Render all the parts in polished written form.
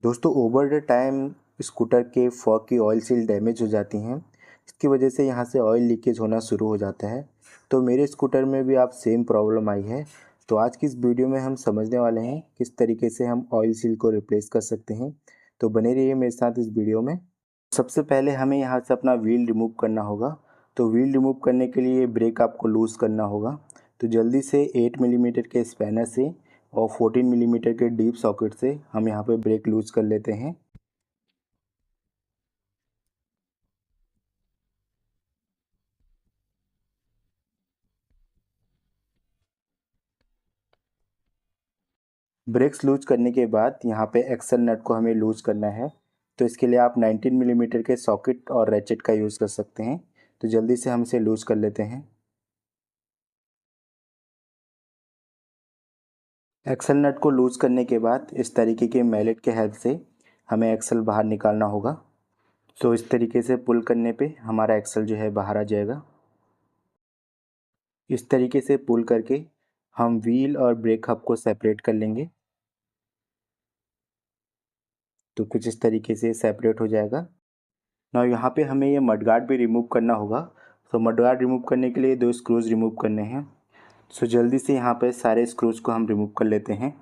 दोस्तों, over the time scooter के fog की ऑयल सील डैमेज हो जाती हैं। इसकी वजह से यहाँ से ऑयल लीकेज होना शुरू हो जाता है। तो मेरे स्कूटर में भी आप सेम प्रॉब्लम आई है। तो आज की इस वीडियो में हम समझने वाले हैं किस तरीके से हम ऑयल सील को रिप्लेस कर सकते हैं। तो बने रहिए मेरे साथ इस वीडियो में। सबसे पहले हमें यहाँ से अपना व्हील रिमूव करना होगा। तो व्हील रिमूव करने के लिए ब्रेक आपको लूज़ करना होगा। तो जल्दी से 8 मिलीमीटर के स्पैनर से और 14 मिलीमीटर के डीप सॉकेट से हम यहाँ पे ब्रेक लूज़ कर लेते हैं। ब्रेक्स लूज करने के बाद यहाँ पे एक्सल नट को हमें लूज करना है। तो इसके लिए आप 19 मिलीमीटर के सॉकेट और रैचेट का यूज़ कर सकते हैं। तो जल्दी से हम इसे लूज कर लेते हैं। एक्सल नट को लूज करने के बाद इस तरीके के मैलेट के हेल्प से हमें एक्सल बाहर निकालना होगा। तो इस तरीके से पुल करने पे हमारा एक्सल जो है बाहर आ जाएगा। इस तरीके से पुल करके हम व्हील और ब्रेक हब को सेपरेट कर लेंगे। तो कुछ इस तरीके से सेपरेट हो जाएगा। ना यहाँ पे हमें ये मडगार्ड भी रिमूव करना होगा। तो मडगार्ड रिमूव करने के लिए 2 स्क्रूज रिमूव करने हैं। सो जल्दी से यहाँ पे सारे स्क्रूज को हम रिमूव कर लेते हैं।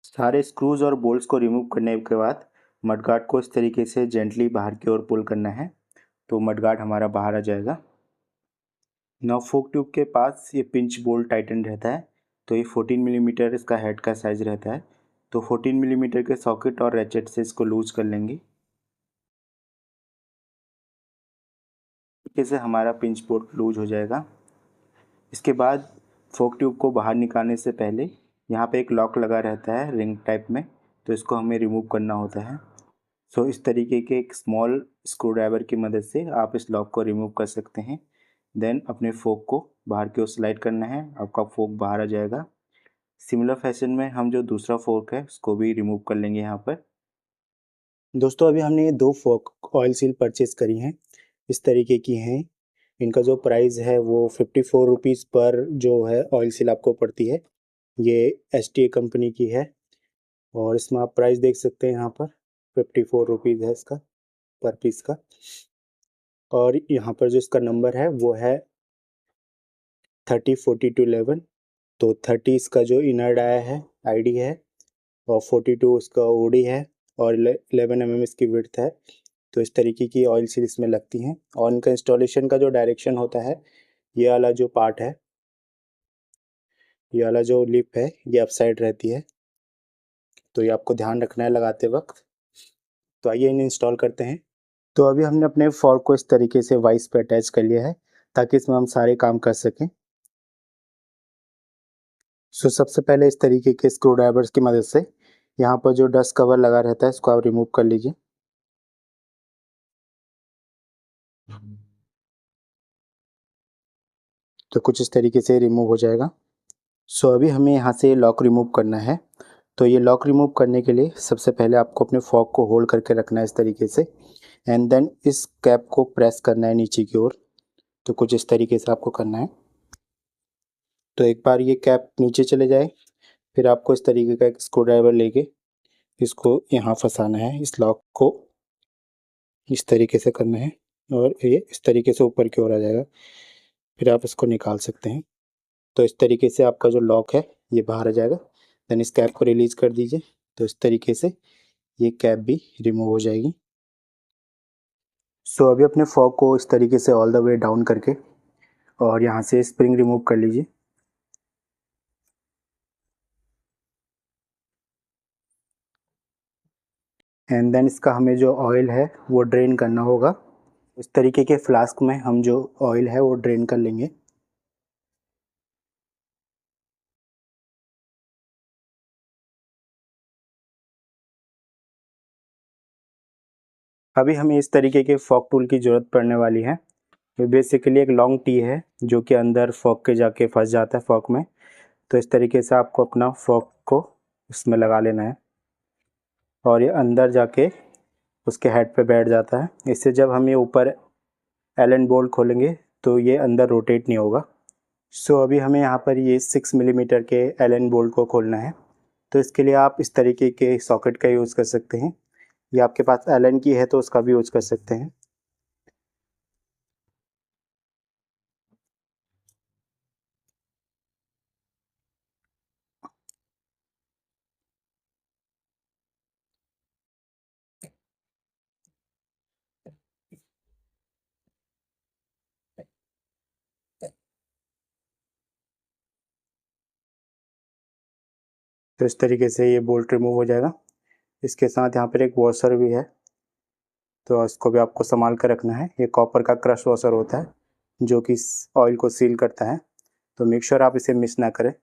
सारे स्क्रूज और बोल्ट्स को रिमूव करने के बाद मडगार्ड को इस तरीके से जेंटली बाहर की ओर पुल करना है। तो मडगार्ड हमारा बाहर आ जाएगा। नौ फोक ट्यूब के पास ये पिंच बोल्ट टाइटन रहता है। तो ये 14 मिलीमीटर इसका हेड का साइज रहता है। तो 14 मिलीमीटर के सॉकेट और रैचेट से इसको लूज कर लेंगे। तरीके से हमारा पिंच बोल्ट लूज हो जाएगा। इसके बाद फोक ट्यूब को बाहर निकालने से पहले यहाँ पे एक लॉक लगा रहता है रिंग टाइप में। तो इसको हमें रिमूव करना होता है। सो इस तरीके के एक स्मॉल स्क्रू ड्राइवर की मदद से आप इस लॉक को रिमूव कर सकते हैं। देन अपने फोक को बाहर की ओर स्लाइड करना है, आपका फोक बाहर आ जाएगा। सिमिलर फैशन में हम जो दूसरा फोक है उसको भी रिमूव कर लेंगे यहाँ पर। दोस्तों, अभी हमने ये 2 फोक ऑयल सील परचेज़ करी हैं। इस तरीके की हैं। इनका जो प्राइस है वो 54 रुपीज़ पर जो है ऑयल सील आपको पड़ती है। ये एसटीए कंपनी की है और इसमें आप प्राइस देख सकते हैं यहाँ पर 54 रुपीज़ है इसका पर पीस का। और यहाँ पर जो इसका नंबर है वो है 304211। तो 30 इसका जो इनर डाया है आईडी है और 42 इसका ओडी है और 11 इसकी विड्थ है। तो इस तरीके की ऑयल सील इसमें लगती हैं। और इनका इंस्टॉलेशन का जो डायरेक्शन होता है, ये वाला जो पार्ट है, ये वाला जो लिप है, ये अप साइड रहती है। तो ये आपको ध्यान रखना है लगाते वक्त। तो आइए इन्हें इंस्टॉल करते हैं। तो अभी हमने अपने फॉर्क को इस तरीके से वाइस पे अटैच कर लिया है ताकि इसमें हम सारे काम कर सकें। सो सबसे पहले इस तरीके के स्क्रू ड्राइवर्स की मदद से यहाँ पर जो डस्ट कवर लगा रहता है इसको आप रिमूव कर लीजिए। तो कुछ इस तरीके से रिमूव हो जाएगा। सो अभी हमें यहाँ से लॉक रिमूव करना है। तो ये लॉक रिमूव करने के लिए सबसे पहले आपको अपने फॉर्क को होल्ड करके रखना है इस तरीके से। एंड देन इस कैप को प्रेस करना है नीचे की ओर। तो कुछ इस तरीके से आपको करना है। तो एक बार ये कैप नीचे चले जाए, फिर आपको इस तरीके का एक स्क्रू ड्राइवर लेके इसको यहाँ फंसाना है। इस लॉक को इस तरीके से करना है और ये इस तरीके से ऊपर की ओर आ जाएगा। फिर आप इसको निकाल सकते हैं। तो इस तरीके से आपका जो लॉक है ये बाहर आ जाएगा। देन इस कैप को रिलीज़ कर दीजिए। तो इस तरीके से ये कैप भी रिमूव हो जाएगी। सो अभी अपने फॉग को इस तरीके से ऑल द वे डाउन करके और यहाँ से स्प्रिंग रिमूव कर लीजिए। एंड देन इसका हमें जो ऑयल है वो ड्रेन करना होगा। इस तरीके के फ्लास्क में हम जो ऑयल है वो ड्रेन कर लेंगे। अभी हमें इस तरीके के फॉग टूल की ज़रूरत पड़ने वाली है। ये बेसिकली एक लॉन्ग टी है जो कि अंदर फॉक के जाके फंस जाता है फॉक में। तो इस तरीके से आपको अपना फॉक को इसमें लगा लेना है और ये अंदर जाके उसके हेड पे बैठ जाता है। इससे जब हम ये ऊपर एलन बोल्ट खोलेंगे तो ये अंदर रोटेट नहीं होगा। सो अभी हमें यहाँ पर ये 6 मिलीमीटर के एलन बोल्ट को खोलना है। तो इसके लिए आप इस तरीके के सॉकेट का यूज़ कर सकते हैं, या आपके पास एलन की है तो उसका भी यूज़ कर सकते हैं। तो इस तरीके से ये बोल्ट रिमूव हो जाएगा। इसके साथ यहाँ पर एक वॉशर भी है, तो इसको भी आपको संभाल कर रखना है। ये कॉपर का क्रश वॉशर होता है जो कि ऑयल को सील करता है, तो मेक श्योर आप इसे मिस ना करें।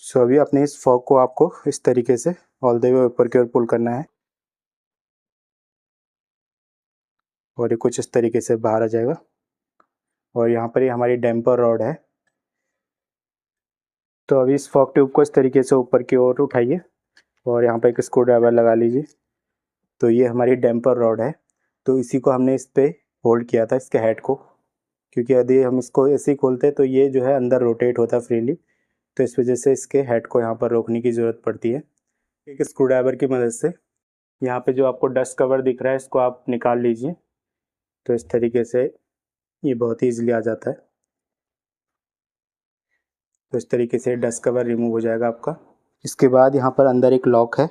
सो अभी अपने इस फॉग को आपको इस तरीके से ऑल द वे ऊपर की ओर पुल करना है और ये कुछ इस तरीके से बाहर आ जाएगा। और यहाँ पर ये हमारी डैम्पर रॉड है। तो अभी इस फॉग ट्यूब को इस तरीके से ऊपर की ओर उठाइए और यहाँ पर एक स्क्रू ड्राइवर लगा लीजिए। तो ये हमारी डैम्पर रॉड है, तो इसी को हमने इस पे होल्ड किया था, इसके हेड को, क्योंकि यदि हम इसको ऐसे ही खोलते तो ये जो है अंदर रोटेट होता फ्रीली, तो इस वजह से इसके हेड को यहाँ पर रोकने की ज़रूरत पड़ती है। एक स्क्रू ड्राइवर की मदद से यहाँ पे जो आपको डस्ट कवर दिख रहा है इसको आप निकाल लीजिए। तो इस तरीके से ये बहुत ही ईजिली आ जाता है। तो इस तरीके से डस्ट कवर रिमूव हो जाएगा आपका। इसके बाद यहाँ पर अंदर एक लॉक है,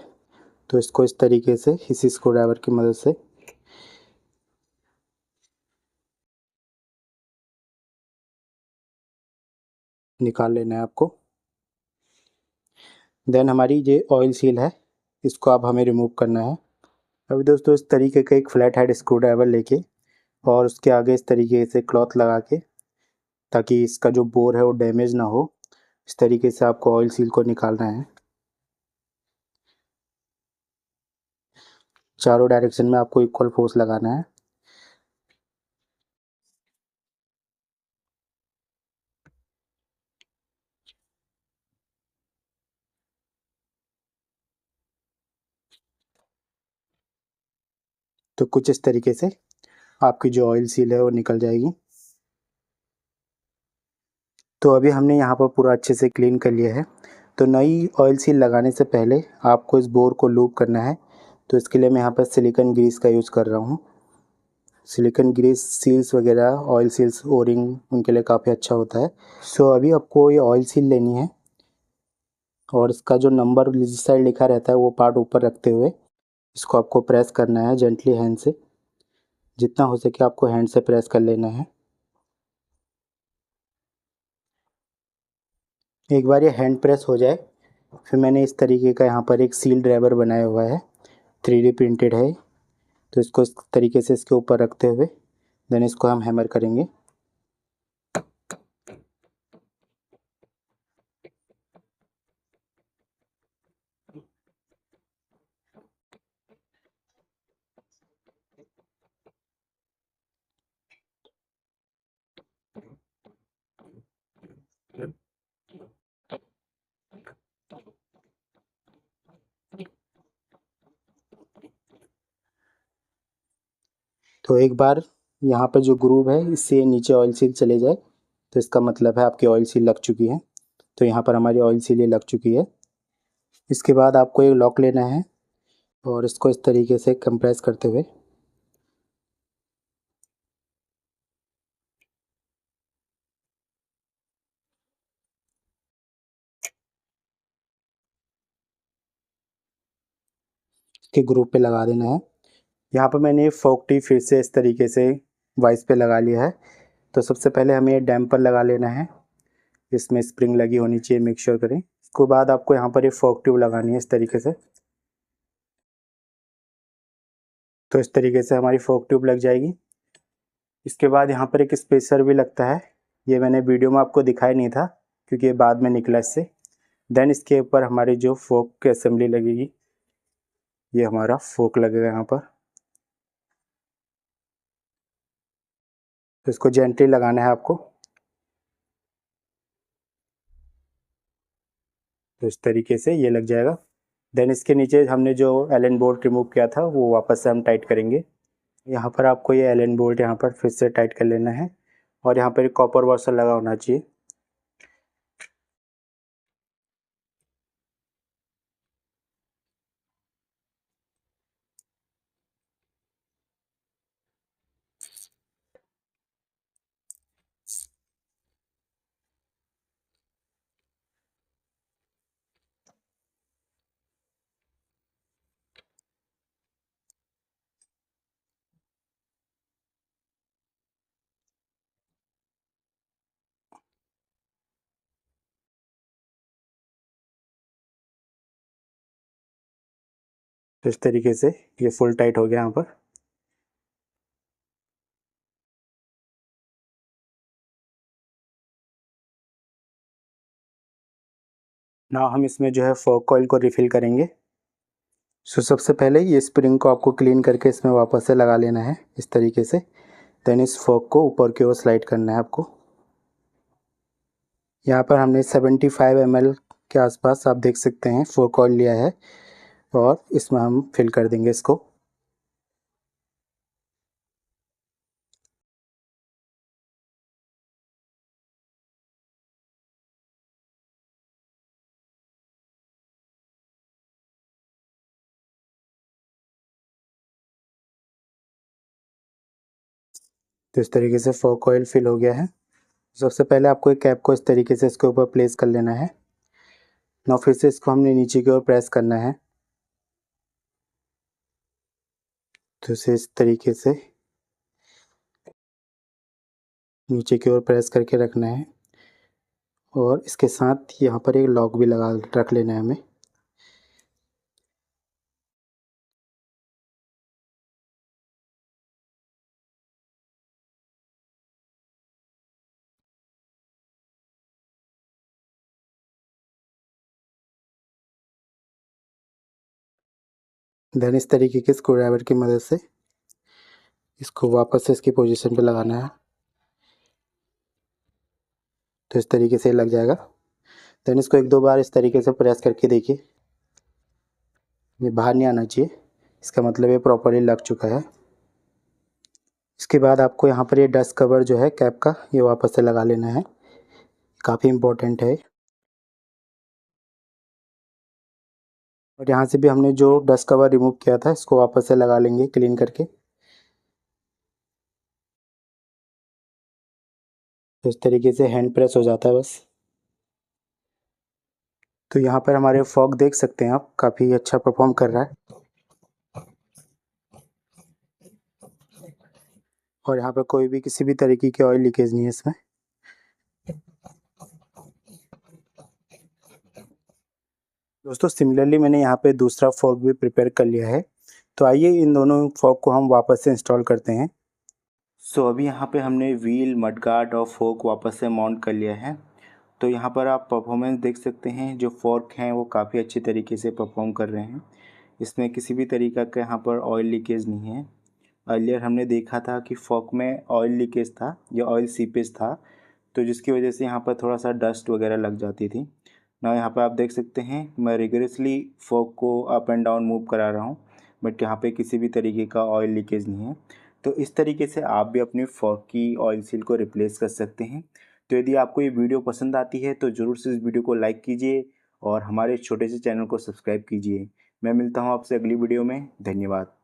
तो इसको इस तरीके से इसी स्क्रू ड्राइवर की मदद से निकाल लेना है आपको। देन हमारी ये ऑयल सील है, इसको अब हमें रिमूव करना है। अभी दोस्तों इस तरीके का एक फ्लैट हेड स्क्रू ड्राइवर लेके और उसके आगे इस तरीके से क्लॉथ लगा के, ताकि इसका जो बोर है वो डैमेज ना हो, इस तरीके से आपको ऑयल सील को निकालना है। चारों डायरेक्शन में आपको इक्वल फोर्स लगाना है। तो कुछ इस तरीके से आपकी जो ऑयल सील है वो निकल जाएगी। तो अभी हमने यहाँ पर पूरा अच्छे से क्लीन कर लिया है। तो नई ऑयल सील लगाने से पहले आपको इस बोर को लूप करना है। तो इसके लिए मैं यहाँ पर सिलिकॉन ग्रीस का यूज़ कर रहा हूँ। सिलिकॉन ग्रीस सील्स वगैरह, ऑयल सील्स, ओरिंग, उनके लिए काफ़ी अच्छा होता है। सो अभी आपको ये ऑयल सील लेनी है और इसका जो नंबर जिस साइड लिखा रहता है वो पार्ट ऊपर रखते हुए इसको आपको प्रेस करना है जेंटली हैंड से। जितना हो सके आपको हैंड से प्रेस कर लेना है। एक बार ये हैंड प्रेस हो जाए फिर मैंने इस तरीके का यहाँ पर एक सील ड्राइवर बनाया हुआ है, 3D प्रिंटेड है। तो इसको इस तरीके से इसके ऊपर रखते हुए देन इसको हम हैमर करेंगे। तो एक बार यहाँ पर जो ग्रूव है इससे नीचे ऑयल सील चले जाए तो इसका मतलब है आपकी ऑयल सील लग चुकी है। तो यहाँ पर हमारी ऑयल सील लग चुकी है। इसके बाद आपको एक लॉक लेना है और इसको इस तरीके से कंप्रेस करते हुए इसके ग्रूव पे लगा देना है। यहाँ पर मैंने फोक टी फिर से इस तरीके से वाइस पे लगा लिया है। तो सबसे पहले हमें ये डैम्पर लगा लेना है, इसमें स्प्रिंग लगी होनी चाहिए, मेक श्योर करें। इसके बाद आपको यहाँ पर ये फोक ट्यूब लगानी है इस तरीके से। तो इस तरीके से हमारी फोक ट्यूब लग जाएगी। इसके बाद यहाँ पर एक स्पेसर भी लगता है, ये मैंने वीडियो में आपको दिखाई नहीं था क्योंकि ये बाद में निकला इससे। देन इसके ऊपर हमारी जो फोक की असेंबली लगेगी, ये हमारा फोक लगेगा यहाँ पर। तो इसको जेंटली लगाना है आपको। तो इस तरीके से ये लग जाएगा। देन इसके नीचे हमने जो एलन बोल्ट रिमूव किया था वो वापस से हम टाइट करेंगे। यहाँ पर आपको ये एलन बोल्ट यहाँ पर फिर से टाइट कर लेना है और यहाँ पर एक कॉपर वॉशर लगा होना चाहिए। तो इस तरीके से ये फुल टाइट हो गया यहाँ पर। ना हम इसमें जो है फोक ऑयल को रिफ़िल करेंगे। सो सबसे पहले ये स्प्रिंग को आपको क्लीन करके इसमें वापस से लगा लेना है इस तरीके से। देन इस फोक को ऊपर की ओर स्लाइड करना है आपको। यहाँ पर हमने 75 ml के आसपास आप देख सकते हैं फोक ऑयल लिया है और इसमें हम फिल कर देंगे इसको। तो इस तरीके से फोक ऑयल फिल हो गया है। सबसे पहले आपको एक कैप को इस तरीके से इसके ऊपर प्लेस कर लेना है। ना फिर से इसको हमने नीचे की ओर प्रेस करना है। तो इसे इस तरीके से नीचे की ओर प्रेस करके रखना है और इसके साथ यहाँ पर एक लॉक भी लगा रख लेना है हमें। देन इस तरीके के स्क्रू ड्राइवर की मदद से इसको वापस से इसकी पोजीशन पे लगाना है। तो इस तरीके से लग जाएगा। देन इसको एक दो बार इस तरीके से प्रेस करके देखिए, ये बाहर नहीं आना चाहिए, इसका मतलब ये प्रॉपर्ली लग चुका है। इसके बाद आपको यहाँ पर ये डस्ट कवर जो है कैप का ये वापस से लगा लेना है, काफ़ी इम्पोर्टेंट है। और यहाँ से भी हमने जो डस्ट कवर रिमूव किया था इसको वापस से लगा लेंगे क्लीन करके। तो इस तरीके से हैंड प्रेस हो जाता है बस। तो यहाँ पर हमारे फॉग देख सकते हैं आप, काफ़ी अच्छा परफॉर्म कर रहा है और यहाँ पर कोई भी किसी भी तरीके की ऑयल लीकेज नहीं है इसमें। दोस्तों सिमिलरली मैंने यहाँ पे दूसरा फॉग भी प्रिपेयर कर लिया है। तो आइए इन दोनों फॉग को हम वापस से इंस्टॉल करते हैं। सो अभी यहाँ पे हमने व्हील, मडगार्ड और फोक वापस से माउंट कर लिया है। तो यहाँ पर आप परफॉर्मेंस देख सकते हैं, जो फोर्क हैं वो काफ़ी अच्छे तरीके से परफॉर्म कर रहे हैं। इसमें किसी भी तरीक़ा का यहाँ पर ऑयल लीकेज नहीं है। अर्लियर हमने देखा था कि फोक में ऑयल लीकेज था या ऑयल सीपेज था, तो जिसकी वजह से यहाँ पर थोड़ा सा डस्ट वगैरह लग जाती थी ना। यहाँ पर आप देख सकते हैं मैं रिगरसली फोक को अप एंड डाउन मूव करा रहा हूँ, बट यहाँ पे किसी भी तरीके का ऑयल लीकेज नहीं है। तो इस तरीके से आप भी अपनी फोक की ऑयल सील को रिप्लेस कर सकते हैं। तो यदि आपको ये वीडियो पसंद आती है तो ज़रूर से इस वीडियो को लाइक कीजिए और हमारे छोटे से चैनल को सब्सक्राइब कीजिए। मैं मिलता हूँ आपसे अगली वीडियो में। धन्यवाद।